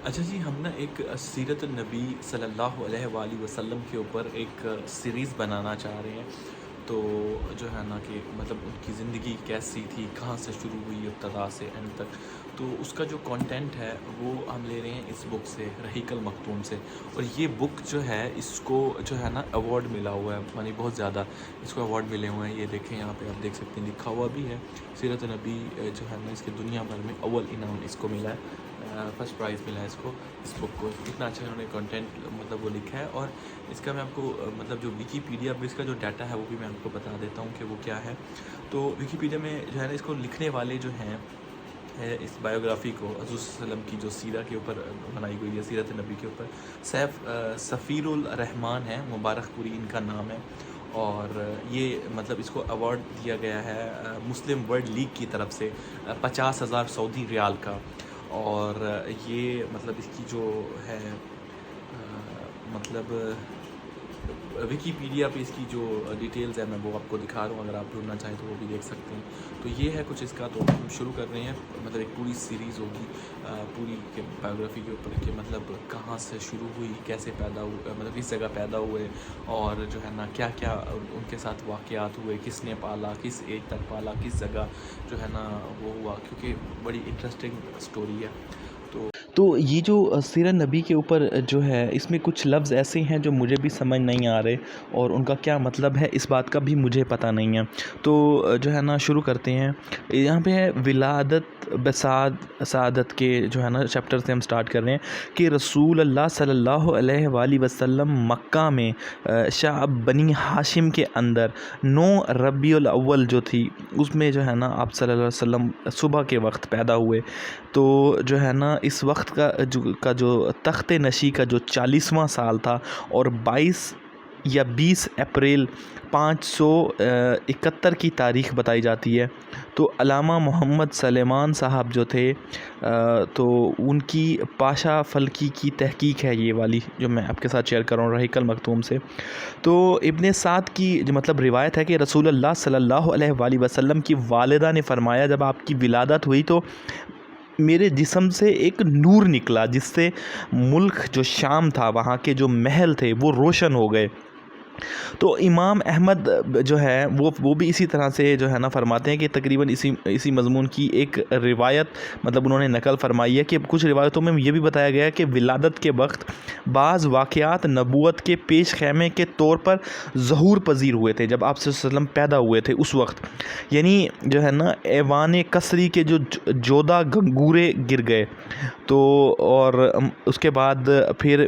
اچھا جی، ہم نا ایک سیرت النبی صلی اللہ علیہ وآلہ وسلم کے اوپر ایک سیریز بنانا چاہ رہے ہیں. تو جو ہے نا کہ مطلب ان کی زندگی کیسی تھی، کہاں سے شروع ہوئی ابتدا سے اینڈ تک. تو اس کا جو کانٹینٹ ہے وہ ہم لے رہے ہیں اس بک سے، رحیق المختوم سے. اور یہ بک جو ہے اس کو جو ہے نا ایوارڈ ملا ہوا ہے، یعنی بہت زیادہ اس کو ایوارڈ ملے ہوئے ہیں. یہ دیکھیں یہاں پہ آپ دیکھ سکتے ہیں، لکھا ہوا بھی ہے سیرت النبی جو ہے نا اس کے دنیا بھر میں اول انعام اس کو ملا ہے، فرسٹ پرائز ملا ہے اس کو، اس بک کو. اتنا اچھا انہوں نے کنٹینٹ مطلب وہ لکھا ہے. اور اس کا میں آپ کو مطلب جو ویکیپیڈیا پہ اس کا جو ڈیٹا ہے وہ بھی میں آپ کو بتا دیتا ہوں کہ وہ کیا ہے. تو ویکیپیڈیا میں جو ہے نا اس کو لکھنے والے جو ہیں اس بایوگرافی کو حضور صلی اللہ علیہ وسلم کی جو سیرہ کے اوپر بنائی گئی ہے، سیرت نبی کے اوپر، سفیر الرحمان ہے، مبارک پوری ان کا نام ہے. اور یہ مطلب اس کو ایوارڈ دیا گیا ہے مسلم ورلڈ لیگ کی طرف سے 50,000 سعودی ریال کا. اور یہ مطلب اس کی جو ہے مطلب ویکیپیڈیا پہ اس کی جو ڈیٹیلز ہیں میں وہ آپ کو دکھا رہا ہوں، اگر آپ ڈھونڈنا چاہیں تو وہ بھی دیکھ سکتے ہیں. تو یہ ہے کچھ اس کا. تو ہم شروع کر رہے ہیں، مطلب ایک پوری سیریز ہوگی پوری بایوگرافی کے اوپر کہ مطلب کہاں سے شروع ہوئی، کیسے پیدا ہوئے، مطلب کس جگہ پیدا ہوئے، اور جو ہے نا کیا کیا ان کے ساتھ واقعات ہوئے، کس نے پالا، کس ایج تک پالا، کس جگہ جو ہے نا وہ ہوا، کیونکہ بڑی انٹرسٹنگ سٹوری ہے. تو یہ جو سیرت نبی کے اوپر جو ہے اس میں کچھ لفظ ایسے ہیں جو مجھے بھی سمجھ نہیں آ رہے، اور ان کا کیا مطلب ہے اس بات کا بھی مجھے پتہ نہیں ہے. تو جو ہے نا شروع کرتے ہیں. یہاں پہ ہے ولادت سعادت کے جو ہے نا چیپٹر سے ہم سٹارٹ کر رہے ہیں کہ رسول اللہ صلی اللہ علیہ وآلہ وسلم مکہ میں شعب بنی ہاشم کے اندر 9 ربیع الاول جو تھی اس میں جو ہے نا آپ صلی اللہ علیہ وسلم صبح کے وقت پیدا ہوئے. تو جو ہے نا اس وقت کا جو تخت نشی کا جو 40واں سال تھا، اور 22 یا 20 اپریل 571 کی تاریخ بتائی جاتی ہے. تو علامہ محمد سلیمان صاحب جو تھے تو ان کی پاشا فلکی کی تحقیق ہے یہ والی جو میں آپ کے ساتھ شیئر کر رہا ہوں رحیق المختوم سے. تو ابن سعد کی جو مطلب روایت ہے کہ رسول اللہ صلی اللہ علیہ وآلہ وسلم کی والدہ نے فرمایا جب آپ کی ولادت ہوئی تو میرے جسم سے ایک نور نکلا جس سے ملک جو شام تھا وہاں کے جو محل تھے وہ روشن ہو گئے. تو امام احمد جو ہے وہ بھی اسی طرح سے جو ہے نا فرماتے ہیں کہ تقریباً اسی مضمون کی ایک روایت مطلب انہوں نے نقل فرمائی ہے کہ کچھ روایتوں میں یہ بھی بتایا گیا ہے کہ ولادت کے وقت بعض واقعات نبوت کے پیش خیمے کے طور پر ظہور پذیر ہوئے تھے جب آپ صلی اللہ علیہ وسلم پیدا ہوئے تھے اس وقت. یعنی جو ہے نا ایوان کسری کے جو جودہ گنگورے گر گئے. تو اور اس کے بعد پھر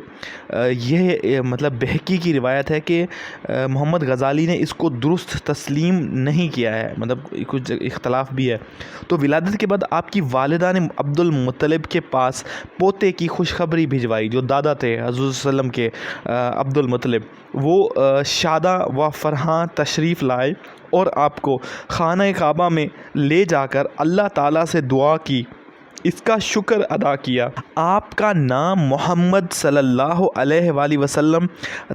یہ مطلب بہقی کی روایت ہے کہ محمد غزالی نے اس کو درست تسلیم نہیں کیا ہے، مطلب کچھ اختلاف بھی ہے. تو ولادت کے بعد آپ کی والدہ نے عبد المطلب کے پاس پوتے کی خوشخبری بھجوائی، جو دادا تھے حضور صلی اللہ علیہ وسلم کے عبد المطلب. وہ شادہ و فرحاں تشریف لائے اور آپ کو خانہ کعبہ میں لے جا کر اللہ تعالیٰ سے دعا کی، اس کا شکر ادا کیا. آپ کا نام محمد صلی اللہ علیہ وآلہ وسلم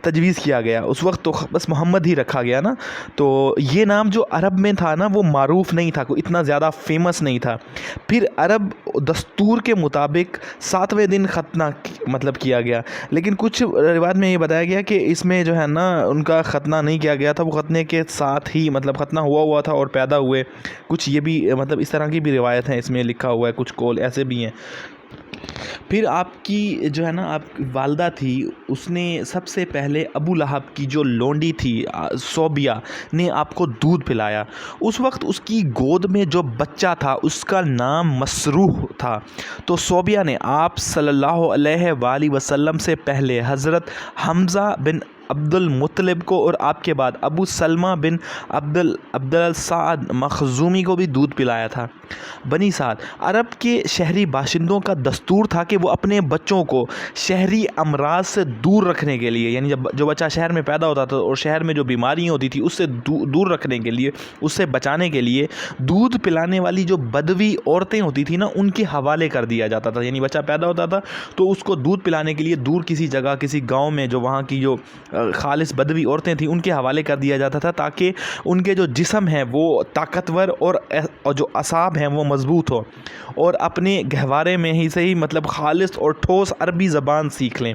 تجویز کیا گیا. اس وقت تو بس محمد ہی رکھا گیا نا. تو یہ نام جو عرب میں تھا نا وہ معروف نہیں تھا، کوئی اتنا زیادہ فیمس نہیں تھا. پھر عرب دستور کے مطابق 7ویں دن ختنہ مطلب کیا گیا، لیکن کچھ روایت میں یہ بتایا گیا کہ اس میں جو ہے نا ان کا ختنہ نہیں کیا گیا تھا، وہ ختنے کے ساتھ ہی مطلب ختنہ ہوا تھا اور پیدا ہوئے. کچھ یہ بھی مطلب اس طرح کی بھی روایت ہیں، اس میں لکھا ہوا ہے، کچھ قول ایسے بھی ہیں. پھر آپ کی جو ہے نا آپ کی والدہ تھی، اس نے سب سے پہلے ابو لہب کی جو لونڈی تھی صوبیہ نے آپ کو دودھ پلایا. اس وقت اس کی گود میں جو بچہ تھا اس کا نام مسروح تھا. تو صوبیہ نے آپ صلی اللہ علیہ وآلہ وسلم سے پہلے حضرت حمزہ بن عبد المطلب کو اور آپ کے بعد ابو سلمہ بن عبد السعد مخزومی کو بھی دودھ پلایا تھا. بنی سعد عرب کے شہری باشندوں کا دستور تھا کہ وہ اپنے بچوں کو شہری امراض سے دور رکھنے کے لیے، یعنی جب جو بچہ شہر میں پیدا ہوتا تھا اور شہر میں جو بیماریاں ہوتی تھی اس سے دور رکھنے کے لیے، اس سے بچانے کے لیے دودھ پلانے والی جو بدوی عورتیں ہوتی تھیں نا ان کے حوالے کر دیا جاتا تھا. یعنی بچہ پیدا ہوتا تھا تو اس کو دودھ پلانے کے لیے دور کسی جگہ، کسی گاؤں میں جو وہاں کی جو خالص بدوی عورتیں تھیں ان کے حوالے کر دیا جاتا تھا تاکہ ان کے جو جسم ہیں وہ طاقتور اور جو اعصاب ہیں وہ مضبوط ہو اور اپنے گہوارے میں ہی سے ہی مطلب خالص اور ٹھوس عربی زبان سیکھ لیں۔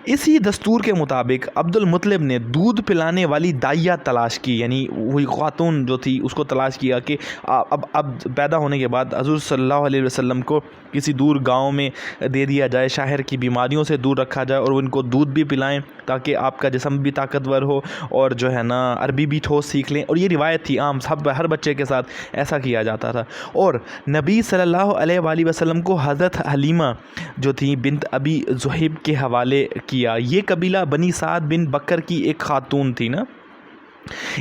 اسی دستور کے مطابق عبد المطلب نے دودھ پلانے والی دائیا تلاش کی، یعنی وہی خاتون جو تھی اس کو تلاش کیا کہ اب پیدا ہونے کے بعد حضور صلی اللہ علیہ وسلم کو کسی دور گاؤں میں دے دیا جائے، شہر کی بیماریوں سے دور رکھا جائے اور ان کو دودھ بھی پلائیں تاکہ آپ کا جسم بھی طاقتور ہو اور جو ہے نا عربی بھی ٹھوس سیکھ لیں۔ اور یہ روایت تھی عام، ہر بچے کے ساتھ ایسا کیا جاتا تھا۔ اور نبی صلی اللہ علیہ وآلہ وسلم کو حضرت حلیمہ جو تھی بنت ابی ذؤیب کے حوالے کیا۔ یہ قبیلہ بنی سعد بن بکر کی ایک خاتون تھی نا۔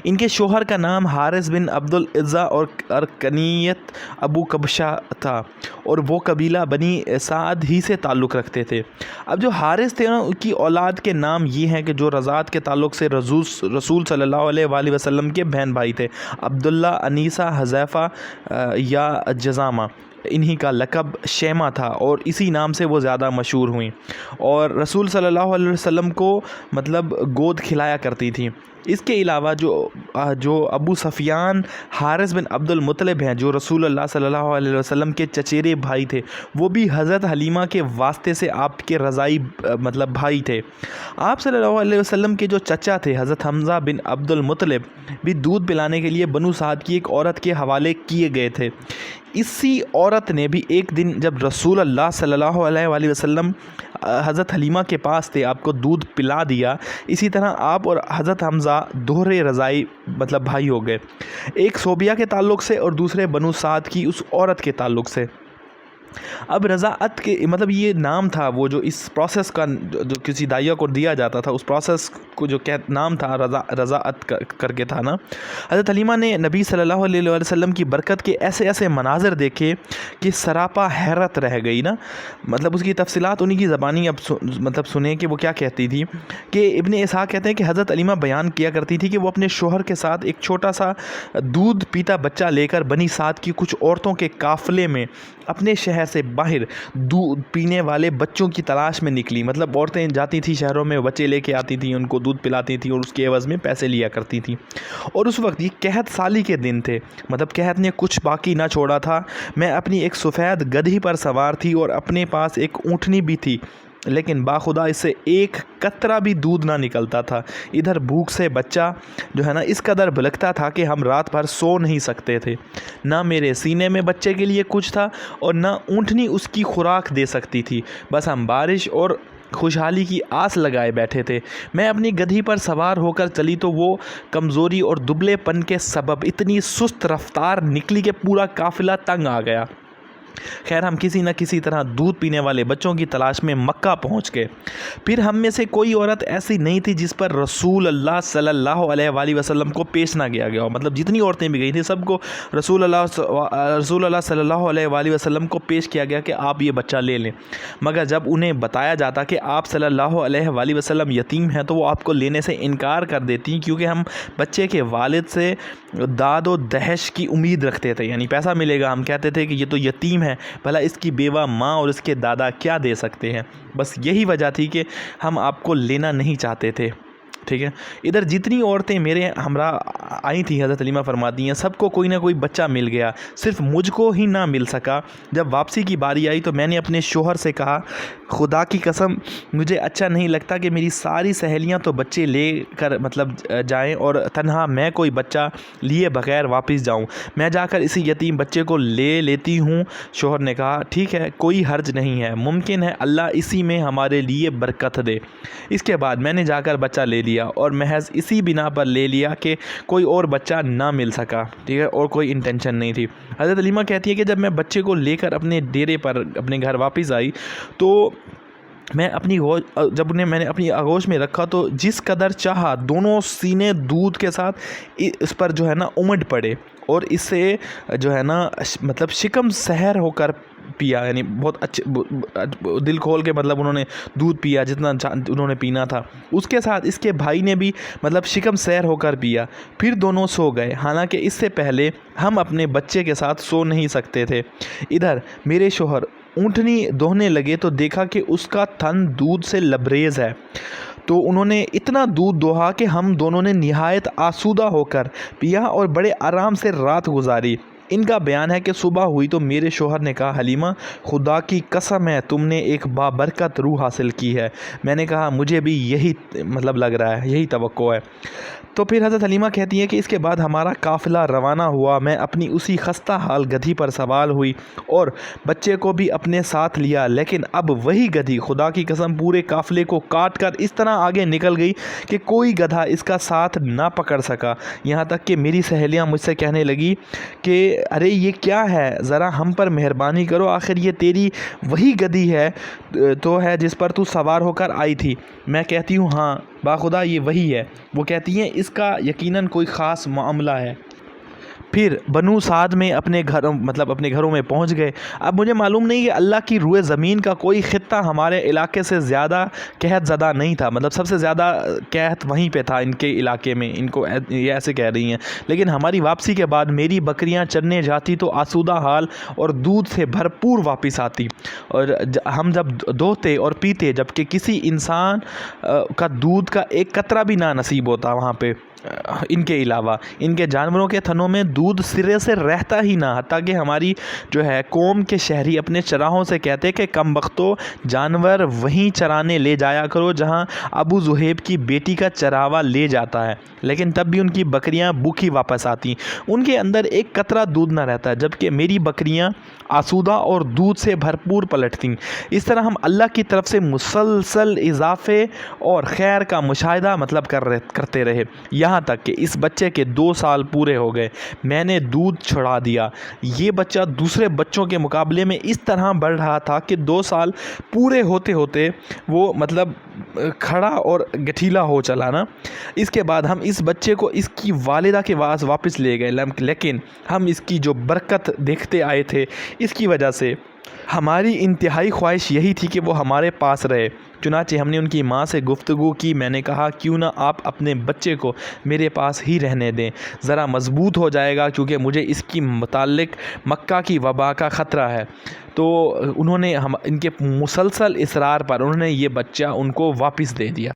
ان کے شوہر کا نام حارث بن عبد العزہ اور کنیت ابو کبشہ تھا اور وہ قبیلہ بنی سعد ہی سے تعلق رکھتے تھے۔ اب جو حارث تھے نا ان کی اولاد کے نام یہ ہیں کہ جو رضاعت کے تعلق سے رسول صلی اللہ علیہ وآلہ وسلم کے بہن بھائی تھے، عبداللہ، انیسہ، حذیفہ یا جزامہ۔ انہی کا لقب شیمہ تھا اور اسی نام سے وہ زیادہ مشہور ہوئیں اور رسول صلی اللہ علیہ وسلم کو مطلب گود کھلایا کرتی تھیں۔ اس کے علاوہ جو ابو سفیان حارث بن عبد المطلب ہیں جو رسول اللہ صلی اللہ علیہ وسلم کے چچیرے بھائی تھے، وہ بھی حضرت حلیمہ کے واسطے سے آپ کے رضاعی مطلب بھائی تھے۔ آپ صلی اللہ علیہ وسلم کے جو چچا تھے حضرت حمزہ بن عبد المطلب بھی دودھ پلانے کے لیے بنو سعد کی ایک عورت کے حوالے کیے گئے تھے۔ اسی عورت نے بھی ایک دن جب رسول اللہ صلی اللہ علیہ وآلہ وسلم حضرت حلیمہ کے پاس تھے آپ کو دودھ پلا دیا۔ اسی طرح آپ اور حضرت حمزہ دوہرے رضاعی مطلب بھائی ہو گئے، ایک صوبیہ کے تعلق سے اور دوسرے بنو سعد کی اس عورت کے تعلق سے۔ اب رضاعت کے مطلب یہ نام تھا وہ جو اس پروسیس کا جو کسی دائیا کو دیا جاتا تھا، اس پروسیس کو جو نام تھا رضاعت کر کے تھا نا۔ حضرت حلیمہ نے نبی صلی اللہ علیہ وسلم کی برکت کے ایسے ایسے مناظر دیکھے کہ سراپا حیرت رہ گئی نا۔ مطلب اس کی تفصیلات انہی کی زبانی اب مطلب سنیں کہ وہ کیا کہتی تھی کہ ابن اسحاق کہتے ہیں کہ حضرت حلیمہ بیان کیا کرتی تھی کہ وہ اپنے شوہر کے ساتھ ایک چھوٹا سا دودھ پیتا بچہ لے کر بنی سعد کی کچھ عورتوں کے قافلے میں اپنے شہر سے باہر دودھ پینے والے بچوں کی تلاش میں نکلی۔ مطلب عورتیں جاتی تھیں شہروں میں، بچے لے کے آتی تھیں، ان کو دودھ پلاتی تھیں اور اس کے عوض میں پیسے لیا کرتی تھیں۔ اور اس وقت یہ قحط سالی کے دن تھے، مطلب قحط نے کچھ باقی نہ چھوڑا تھا۔ میں اپنی ایک سفید گدھی پر سوار تھی اور اپنے پاس ایک اونٹنی بھی تھی، لیکن باخدا اس سے ایک قطرہ بھی دودھ نہ نکلتا تھا۔ ادھر بھوک سے بچہ جو ہے نا اس قدر بھلکتا تھا کہ ہم رات بھر سو نہیں سکتے تھے۔ نہ میرے سینے میں بچے کے لیے کچھ تھا اور نہ اونٹنی اس کی خوراک دے سکتی تھی، بس ہم بارش اور خوشحالی کی آس لگائے بیٹھے تھے۔ میں اپنی گدھی پر سوار ہو کر چلی تو وہ کمزوری اور دبلے پن کے سبب اتنی سست رفتار نکلی کہ پورا قافلہ تنگ آ گیا۔ خیر ہم کسی نہ کسی طرح دودھ پینے والے بچوں کی تلاش میں مکہ پہنچ گئے۔ پھر ہم میں سے کوئی عورت ایسی نہیں تھی جس پر رسول اللہ صلی اللہ علیہ وآلہ وسلم کو پیش نہ کیا گیا ہو۔ مطلب جتنی عورتیں بھی گئی تھیں سب کو رسول اللہ صلی اللہ علیہ وآلہ وسلم کو پیش کیا گیا کہ آپ یہ بچہ لے لیں، مگر جب انہیں بتایا جاتا کہ آپ صلی اللہ علیہ وآلہ وسلم یتیم ہیں تو وہ آپ کو لینے سے انکار کر دیتی، کیونکہ ہم بچے کے والد سے داد و دہش کی امید رکھتے تھے، یعنی پیسہ ملے گا۔ ہم کہتے تھے کہ یہ تو یتیم ہے، بھلا اس کی بیوہ ماں اور اس کے دادا کیا دے سکتے ہیں۔ بس یہی وجہ تھی کہ ہم آپ کو لینا نہیں چاہتے تھے، ٹھیک ہے۔ ادھر جتنی عورتیں میرے ہمراہ آئی تھیں حضرت حلیمہ فرماتی ہیں سب کو کوئی نہ کوئی بچہ مل گیا، صرف مجھ کو ہی نہ مل سکا۔ جب واپسی کی باری آئی تو میں نے اپنے شوہر سے کہا، خدا کی قسم مجھے اچھا نہیں لگتا کہ میری ساری سہیلیاں تو بچے لے کر مطلب جائیں اور تنہا میں کوئی بچہ لیے بغیر واپس جاؤں، میں جا کر اسی یتیم بچے کو لے لیتی ہوں۔ شوہر نے کہا ٹھیک ہے، کوئی حرج نہیں ہے، ممکن ہے اللہ اسی میں ہمارے لیے برکت دے۔ اس کے بعد میں نے جا کر بچہ لے لیا اور محض اسی بنا پر لے لیا کہ کوئی اور بچہ نہ مل سکا، ٹھیک ہے، اور کوئی انٹینشن نہیں تھی۔ حضرت حلیمہ کہتی ہے کہ جب میں بچے کو لے کر اپنے ڈیرے پر اپنے گھر واپس آئی تو میں نے اپنی آغوش میں رکھا تو جس قدر چاہا دونوں سینے دودھ کے ساتھ اس پر جو ہے نا امڈ پڑے اور اس سے جو ہے نا مطلب شکم سحر ہو کر پیا، یعنی بہت اچھے دل کھول کے مطلب انہوں نے دودھ پیا جتنا انہوں نے پینا تھا۔ اس کے ساتھ اس کے بھائی نے بھی مطلب شکم سیر ہو کر پیا، پھر دونوں سو گئے، حالانکہ اس سے پہلے ہم اپنے بچے کے ساتھ سو نہیں سکتے تھے۔ ادھر میرے شوہر اونٹنی دوہنے لگے تو دیکھا کہ اس کا تھن دودھ سے لبریز ہے، تو انہوں نے اتنا دودھ دوہا کہ ہم دونوں نے نہایت آسودہ ہو کر پیا اور بڑے آرام سے رات گزاری۔ ان کا بیان ہے کہ صبح ہوئی تو میرے شوہر نے کہا، حلیمہ خدا کی قسم ہے تم نے ایک بابرکت روح حاصل کی ہے۔ میں نے کہا مجھے بھی یہی لگ رہا ہے، یہی توقع ہے۔ تو پھر حضرت حلیمہ کہتی ہیں کہ اس کے بعد ہمارا قافلہ روانہ ہوا، میں اپنی اسی خستہ حال گدھی پر سوار ہوئی اور بچے کو بھی اپنے ساتھ لیا، لیکن اب وہی گدھی خدا کی قسم پورے قافلے کو کاٹ کر اس طرح آگے نکل گئی کہ کوئی گدھا اس کا ساتھ نہ پکڑ سکا۔ یہاں تک کہ میری سہیلیاں مجھ سے کہنے لگی کہ ارے یہ کیا ہے، ذرا ہم پر مہربانی کرو، آخر یہ تیری وہی گدھی ہے جس پر تو سوار ہو کر آئی تھی۔ میں کہتی ہوں ہاں باخدا یہ وہی ہے۔ وہ کہتی ہیں اس کا یقیناً کوئی خاص معاملہ ہے۔ پھر بنو سعد میں اپنے گھروں میں پہنچ گئے۔ اب مجھے معلوم نہیں کہ اللہ کی روئے زمین کا کوئی خطہ ہمارے علاقے سے زیادہ قحط زدہ نہیں تھا، سب سے زیادہ قحط وہیں پہ تھا ان کے علاقے میں، ان کو یہ ایسے کہہ رہی ہیں۔ لیکن ہماری واپسی کے بعد میری بکریاں چرنے جاتی تو آسودہ حال اور دودھ سے بھرپور واپس آتی، اور ہم جب دوہتے اور پیتے، جبکہ کسی انسان کا دودھ کا ایک قطرہ بھی نہ نصیب ہوتا وہاں پہ۔ ان کے علاوہ ان کے جانوروں کے تھنوں میں دودھ سرے سے رہتا ہی نہ، حتیٰ کہ ہماری قوم کے شہری اپنے چراہوں سے کہتے کہ کم بختو جانور وہیں چرانے لے جایا کرو جہاں ابو ذہیب کی بیٹی کا چراوا لے جاتا ہے، لیکن تب بھی ان کی بکریاں بھوکھی واپس آتی، ان کے اندر ایک قطرہ دودھ نہ رہتا، جبکہ میری بکریاں آسودہ اور دودھ سے بھرپور پلٹتیں۔ اس طرح ہم اللہ کی طرف سے مسلسل اضافے اور خیر کا مشاہدہ کرتے رہے، یہاں تک کہ اس بچے کے 2 سال پورے ہو گئے۔ میں نے دودھ چھڑا دیا۔ یہ بچہ دوسرے بچوں کے مقابلے میں اس طرح بڑھ رہا تھا کہ 2 سال پورے ہوتے ہوتے وہ کھڑا اور گٹھیلا ہو چلا نا۔ اس کے بعد ہم اس بچے کو اس کی والدہ کے پاس واپس لے گئے، لیکن ہم اس کی جو برکت دیکھتے آئے تھے، اس کی وجہ سے ہماری انتہائی خواہش یہی تھی کہ وہ ہمارے پاس رہے۔ چنانچہ ہم نے ان کی ماں سے گفتگو کی۔ میں نے کہا کیوں نہ آپ اپنے بچے کو میرے پاس ہی رہنے دیں، ذرا مضبوط ہو جائے گا، کیونکہ مجھے اس کی متعلق مکہ کی وبا کا خطرہ ہے۔ تو انہوں نے ان کے مسلسل اصرار پر انہوں نے یہ بچہ ان کو واپس دے دیا۔